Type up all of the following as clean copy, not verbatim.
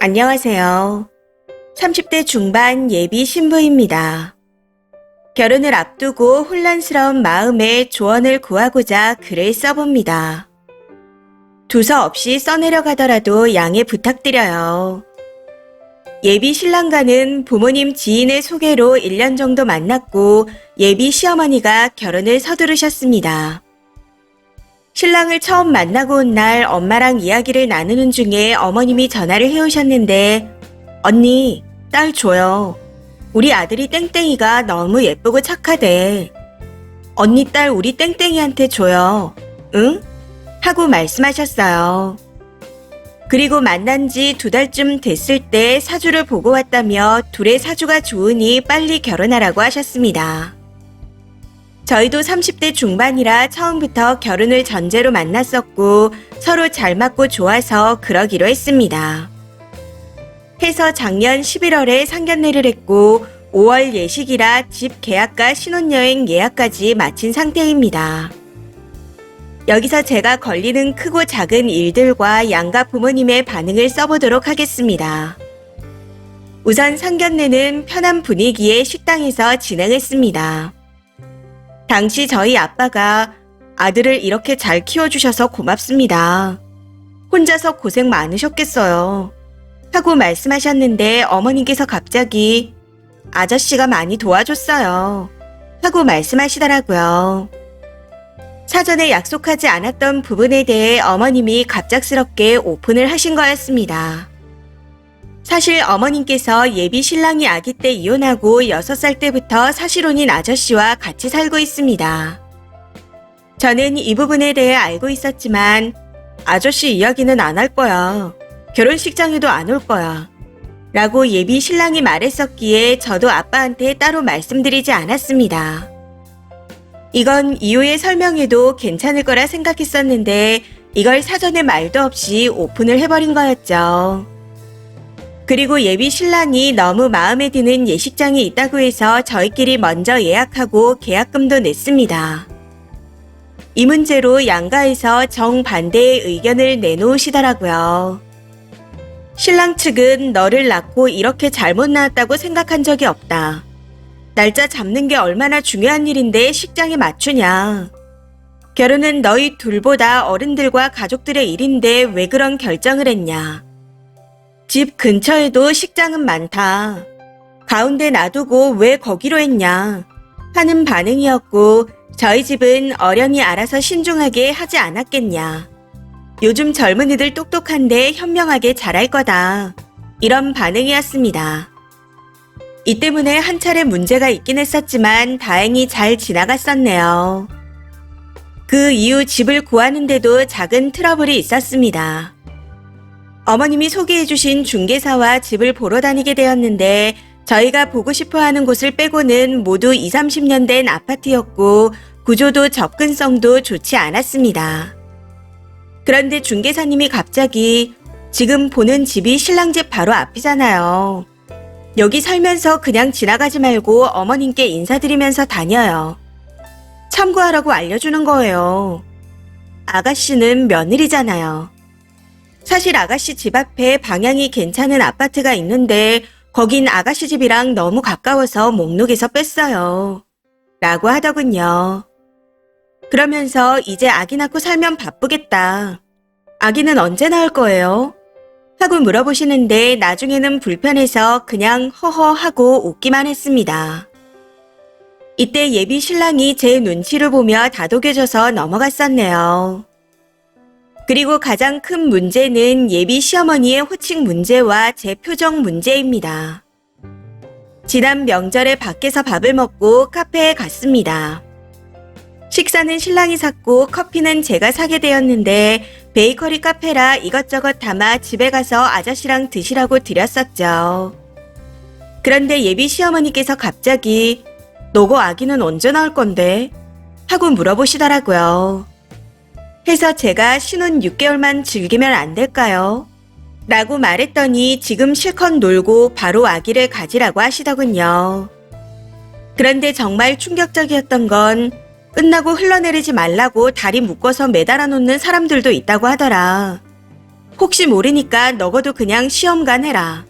안녕하세요. 30대 중반 예비 신부입니다. 결혼을 앞두고 혼란스러운 마음에 조언을 구하고자 글을 써봅니다. 두서 없이 써내려가더라도 양해 부탁드려요. 예비 신랑과는 부모님 지인의 소개로 1년 정도 만났고 예비 시어머니가 결혼을 서두르셨습니다. 신랑을 처음 만나고 온 날 엄마랑 이야기를 나누는 중에 어머님이 전화를 해오셨는데 언니, 딸 줘요. 우리 아들이 땡땡이가 너무 예쁘고 착하대. 언니 딸 우리 땡땡이한테 줘요. 응? 하고 말씀하셨어요. 그리고 만난 지 2달쯤 됐을 때 사주를 보고 왔다며 둘의 사주가 좋으니 빨리 결혼하라고 하셨습니다. 저희도 30대 중반이라 처음부터 결혼을 전제로 만났었고 서로 잘 맞고 좋아서 그러기로 했습니다. 해서 작년 11월에 상견례를 했고 5월 예식이라 집 계약과 신혼여행 예약까지 마친 상태입니다. 여기서 제가 걸리는 크고 작은 일들과 양가 부모님의 반응을 써보도록 하겠습니다. 우선 상견례는 편한 분위기의 식당에서 진행했습니다. 당시 저희 아빠가 아들을 이렇게 잘 키워주셔서 고맙습니다. 혼자서 고생 많으셨겠어요. 하고 말씀하셨는데 어머님께서 갑자기 아저씨가 많이 도와줬어요. 하고 말씀하시더라고요. 사전에 약속하지 않았던 부분에 대해 어머님이 갑작스럽게 오픈을 하신 거였습니다. 사실 어머님께서 예비 신랑이 아기 때 이혼하고 6살 때부터 사실혼인 아저씨와 같이 살고 있습니다. 저는 이 부분에 대해 알고 있었지만 아저씨 이야기는 안 할 거야. 결혼식장에도 안 올 거야. 라고 예비 신랑이 말했었기에 저도 아빠한테 따로 말씀드리지 않았습니다. 이건 이후에 설명해도 괜찮을 거라 생각했었는데 이걸 사전에 말도 없이 오픈을 해버린 거였죠. 그리고 예비 신랑이 너무 마음에 드는 예식장이 있다고 해서 저희끼리 먼저 예약하고 계약금도 냈습니다. 이 문제로 양가에서 정반대의 의견을 내놓으시더라고요. 신랑 측은 너를 낳고 이렇게 잘못 낳았다고 생각한 적이 없다. 날짜 잡는 게 얼마나 중요한 일인데 식장에 맞추냐. 결혼은 너희 둘보다 어른들과 가족들의 일인데 왜 그런 결정을 했냐. 집 근처에도 식장은 많다. 가운데 놔두고 왜 거기로 했냐. 하는 반응이었고 저희 집은 어련히 알아서 신중하게 하지 않았겠냐. 요즘 젊은이들 똑똑한데 현명하게 잘할 거다. 이런 반응이었습니다. 이 때문에 한 차례 문제가 있긴 했었지만 다행히 잘 지나갔었네요. 그 이후 집을 구하는데도 작은 트러블이 있었습니다. 어머님이 소개해주신 중개사와 집을 보러 다니게 되었는데 저희가 보고 싶어하는 곳을 빼고는 모두 20, 30년 된 아파트였고 구조도 접근성도 좋지 않았습니다. 그런데 중개사님이 갑자기 지금 보는 집이 신랑 집 바로 앞이잖아요. 여기 살면서 그냥 지나가지 말고 어머님께 인사드리면서 다녀요. 참고하라고 알려주는 거예요. 아가씨는 며느리잖아요. 사실 아가씨 집 앞에 방향이 괜찮은 아파트가 있는데 거긴 아가씨 집이랑 너무 가까워서 목록에서 뺐어요. 라고 하더군요. 그러면서 이제 아기 낳고 살면 바쁘겠다. 아기는 언제 낳을 거예요? 하고 물어보시는데 나중에는 불편해서 그냥 허허 하고 웃기만 했습니다. 이때 예비 신랑이 제 눈치를 보며 다독여줘서 넘어갔었네요. 그리고 가장 큰 문제는 예비 시어머니의 호칭 문제와 제 표정 문제입니다. 지난 명절에 밖에서 밥을 먹고 카페에 갔습니다. 식사는 신랑이 샀고 커피는 제가 사게 되었는데 베이커리 카페라 이것저것 담아 집에 가서 아저씨랑 드시라고 드렸었죠. 그런데 예비 시어머니께서 갑자기 너고 아기는 언제 낳을 건데? 하고 물어보시더라고요. 해서 제가 신혼 6개월만 즐기면 안 될까요? 라고 말했더니 지금 실컷 놀고 바로 아기를 가지라고 하시더군요. 그런데 정말 충격적이었던 건 끝나고 흘러내리지 말라고 다리 묶어서 매달아 놓는 사람들도 있다고 하더라. 혹시 모르니까 너거도 그냥 시험관 해라.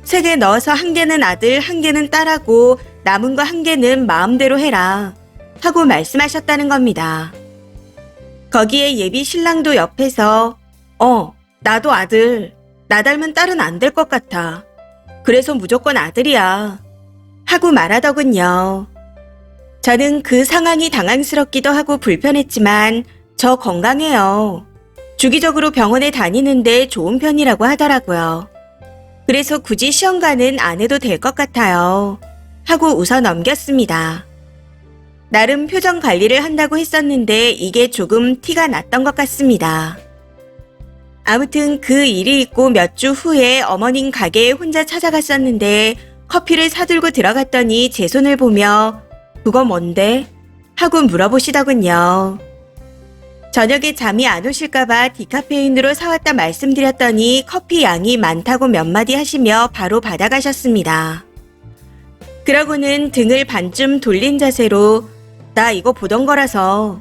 3개 넣어서 1개는 아들, 1개는 딸하고 남은 거 1개는 마음대로 해라. 하고 말씀하셨다는 겁니다. 거기에 예비 신랑도 옆에서 나도 아들, 나 닮은 딸은 안 될 것 같아. 그래서 무조건 아들이야. 하고 말하더군요. 저는 그 상황이 당황스럽기도 하고 불편했지만 저 건강해요. 주기적으로 병원에 다니는데 좋은 편이라고 하더라고요. 그래서 굳이 시험관은 안 해도 될 것 같아요. 하고 웃어 넘겼습니다. 나름 표정 관리를 한다고 했었는데 이게 조금 티가 났던 것 같습니다. 아무튼 그 일이 있고 몇 주 후에 어머님 가게에 혼자 찾아갔었는데 커피를 사들고 들어갔더니 제 손을 보며 그거 뭔데? 하고 물어보시더군요. 저녁에 잠이 안 오실까봐 디카페인으로 사왔다 말씀드렸더니 커피 양이 많다고 몇 마디 하시며 바로 받아가셨습니다. 그러고는 등을 반쯤 돌린 자세로 나 이거 보던 거라서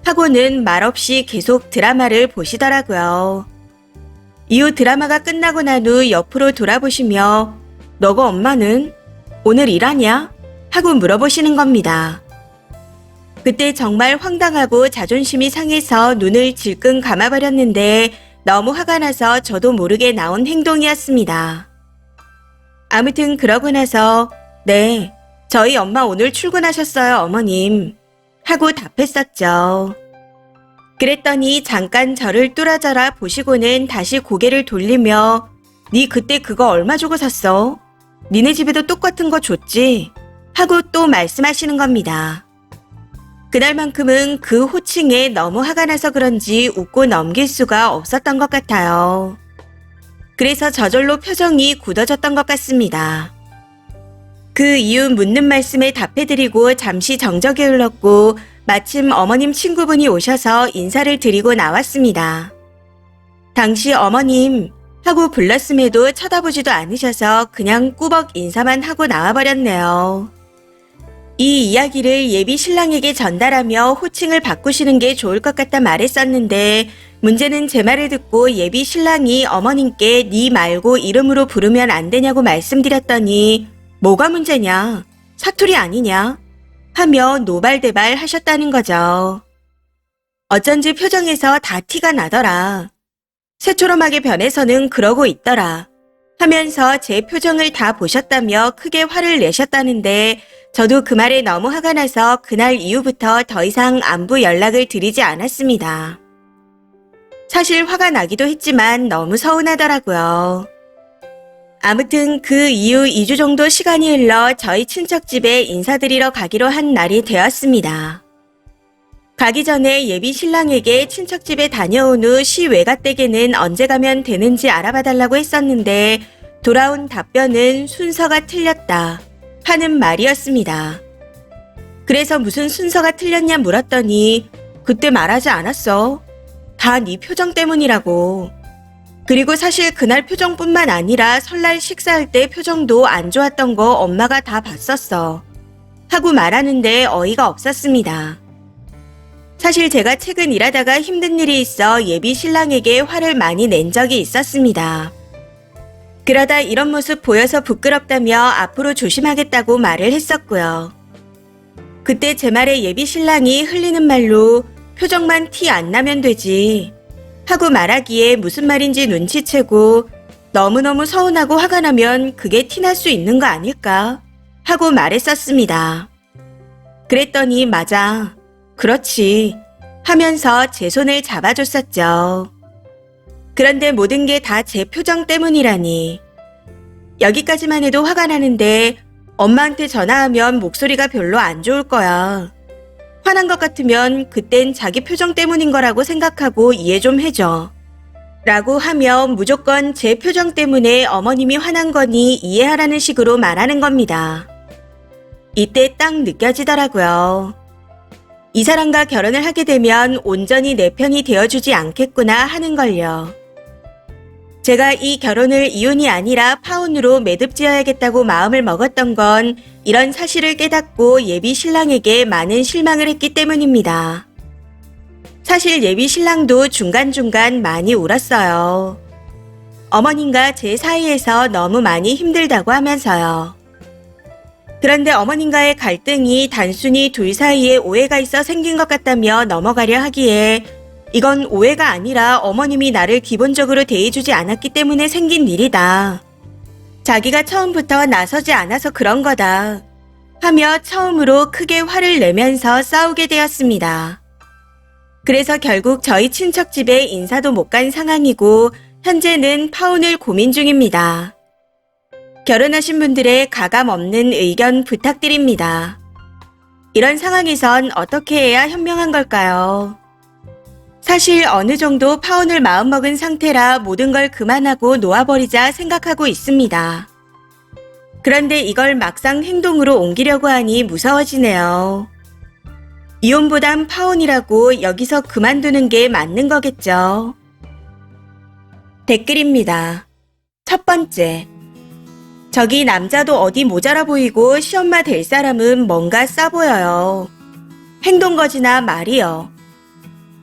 하고는 말없이 계속 드라마를 보시더라고요. 이후 드라마가 끝나고 난 후 옆으로 돌아보시며 너가 엄마는 오늘 일하냐? 하고 물어보시는 겁니다. 그때 정말 황당하고 자존심이 상해서 눈을 질끈 감아버렸는데 너무 화가 나서 저도 모르게 나온 행동이었습니다. 아무튼 그러고 나서 네, 저희 엄마 오늘 출근하셨어요, 어머님. 하고 답했었죠. 그랬더니 잠깐 저를 뚫어져라 보시고는 다시 고개를 돌리며 니 그때 그거 얼마 주고 샀어? 니네 집에도 똑같은 거 줬지? 하고 또 말씀하시는 겁니다. 그날만큼은 그 호칭에 너무 화가 나서 그런지 웃고 넘길 수가 없었던 것 같아요. 그래서 저절로 표정이 굳어졌던 것 같습니다. 그 이후 묻는 말씀에 답해드리고 잠시 정적이 흘렀고 마침 어머님 친구분이 오셔서 인사를 드리고 나왔습니다. 당시 어머님 하고 불렀음에도 쳐다보지도 않으셔서 그냥 꾸벅 인사만 하고 나와버렸네요. 이 이야기를 예비 신랑에게 전달하며 호칭을 바꾸시는 게 좋을 것 같다 말했었는데 문제는 제 말을 듣고 예비 신랑이 어머님께 네 말고 이름으로 부르면 안 되냐고 말씀드렸더니 뭐가 문제냐? 사투리 아니냐? 하며 노발대발 하셨다는 거죠. 어쩐지 표정에서 다 티가 나더라. 새초롬하게 변해서는 그러고 있더라. 하면서 제 표정을 다 보셨다며 크게 화를 내셨다는데 저도 그 말에 너무 화가 나서 그날 이후부터 더 이상 안부 연락을 드리지 않았습니다. 사실 화가 나기도 했지만 너무 서운하더라고요. 아무튼 그 이후 2주 정도 시간이 흘러 저희 친척집에 인사드리러 가기로 한 날이 되었습니다. 가기 전에 예비 신랑에게 친척집에 다녀온 후 시외가댁에는 언제 가면 되는지 알아봐달라고 했었는데 돌아온 답변은 순서가 틀렸다 하는 말이었습니다. 그래서 무슨 순서가 틀렸냐 물었더니 그때 말하지 않았어. 다 네 표정 때문이라고. 그리고 사실 그날 표정뿐만 아니라 설날 식사할 때 표정도 안 좋았던 거 엄마가 다 봤었어. 하고 말하는데 어이가 없었습니다. 사실 제가 최근 일하다가 힘든 일이 있어 예비 신랑에게 화를 많이 낸 적이 있었습니다. 그러다 이런 모습 보여서 부끄럽다며 앞으로 조심하겠다고 말을 했었고요. 그때 제 말에 예비 신랑이 흘리는 말로 표정만 티 안 나면 되지 하고 말하기에 무슨 말인지 눈치채고 너무너무 서운하고 화가 나면 그게 티날 수 있는 거 아닐까 하고 말했었습니다. 그랬더니 맞아, 그렇지 하면서 제 손을 잡아줬었죠. 그런데 모든 게 다 제 표정 때문이라니. 여기까지만 해도 화가 나는데 엄마한테 전화하면 목소리가 별로 안 좋을 거야. 화난 것 같으면 그땐 자기 표정 때문인 거라고 생각하고 이해 좀 해줘. 라고 하며 무조건 제 표정 때문에 어머님이 화난 거니 이해하라는 식으로 말하는 겁니다. 이때 딱 느껴지더라고요. 이 사람과 결혼을 하게 되면 온전히 내 편이 되어주지 않겠구나 하는 걸요. 제가 이 결혼을 이혼이 아니라 파혼으로 매듭지어야겠다고 마음을 먹었던 건 이런 사실을 깨닫고 예비 신랑에게 많은 실망을 했기 때문입니다. 사실 예비 신랑도 중간중간 많이 울었어요. 어머님과 제 사이에서 너무 많이 힘들다고 하면서요. 그런데 어머님과의 갈등이 단순히 둘 사이에 오해가 있어 생긴 것 같다며 넘어가려 하기에 이건 오해가 아니라 어머님이 나를 기본적으로 대해주지 않았기 때문에 생긴 일이다. 자기가 처음부터 나서지 않아서 그런 거다. 하며 처음으로 크게 화를 내면서 싸우게 되었습니다. 그래서 결국 저희 친척 집에 인사도 못 간 상황이고 현재는 파혼을 고민 중입니다. 결혼하신 분들의 가감 없는 의견 부탁드립니다. 이런 상황에선 어떻게 해야 현명한 걸까요? 사실 어느 정도 파혼을 마음먹은 상태라 모든 걸 그만하고 놓아버리자 생각하고 있습니다. 그런데 이걸 막상 행동으로 옮기려고 하니 무서워지네요. 이혼보단 파혼이라고 여기서 그만두는 게 맞는 거겠죠. 댓글입니다. 첫 번째. 저기 남자도 어디 모자라 보이고 시엄마 될 사람은 뭔가 싸 보여요. 행동거지나 말이요.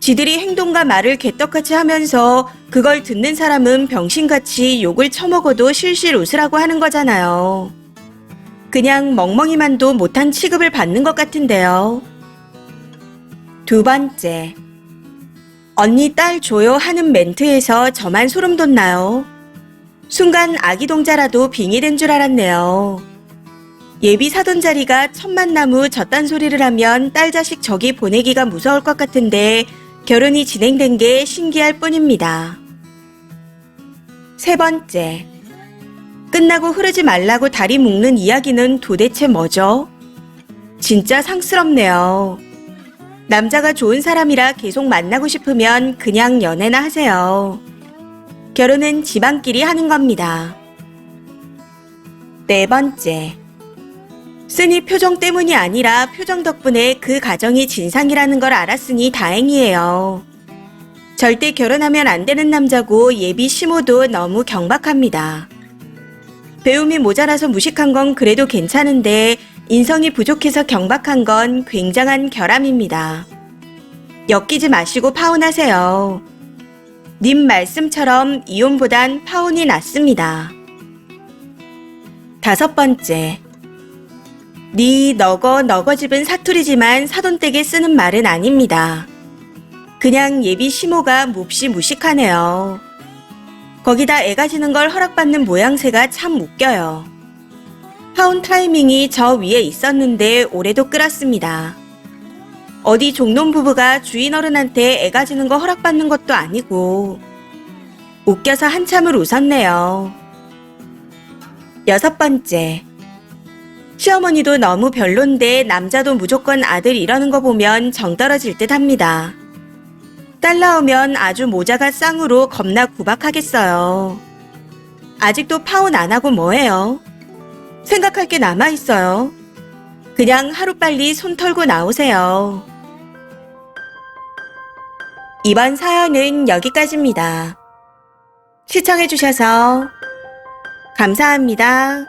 지들이 행동과 말을 개떡같이 하면서 그걸 듣는 사람은 병신같이 욕을 처먹어도 실실 웃으라고 하는 거잖아요. 그냥 멍멍이만도 못한 취급을 받는 것 같은데요. 두 번째. 언니 딸 줘요 하는 멘트에서 저만 소름 돋나요? 순간 아기 동자라도 빙이 된 줄 알았네요. 예비 사돈 자리가 천만나무 저딴 소리를 하면 딸 자식 저기 보내기가 무서울 것 같은데 결혼이 진행된 게 신기할 뿐입니다. 세 번째. 끝나고 흐르지 말라고 다리 묶는 이야기는 도대체 뭐죠? 진짜 상스럽네요. 남자가 좋은 사람이라 계속 만나고 싶으면 그냥 연애나 하세요. 결혼은 집안끼리 하는 겁니다. 네 번째. 쓰니 표정 때문이 아니라 표정 덕분에 그 가정이 진상이라는 걸 알았으니 다행이에요. 절대 결혼하면 안 되는 남자고 예비 시모도 너무 경박합니다. 배움이 모자라서 무식한 건 그래도 괜찮은데 인성이 부족해서 경박한 건 굉장한 결함입니다. 엮이지 마시고 파혼하세요. 님 말씀처럼 이혼보단 파혼이 낫습니다. 다섯 번째. 니 너거 집은 사투리지만 사돈댁에 쓰는 말은 아닙니다. 그냥 예비 시모가 몹시 무식하네요. 거기다 애가 지는 걸 허락받는 모양새가 참 웃겨요. 파혼 타이밍이 저 위에 있었는데 올해도 끌었습니다. 어디 종놈 부부가 주인 어른한테 애가 지는 거 허락받는 것도 아니고 웃겨서 한참을 웃었네요. 여섯 번째. 시어머니도 너무 별론데 남자도 무조건 아들 이러는 거 보면 정 떨어질 듯 합니다. 딸 나오면 아주 모자가 쌍으로 겁나 구박하겠어요. 아직도 파혼 안 하고 뭐해요? 생각할 게 남아있어요. 그냥 하루빨리 손 털고 나오세요. 이번 사연은 여기까지입니다. 시청해주셔서 감사합니다.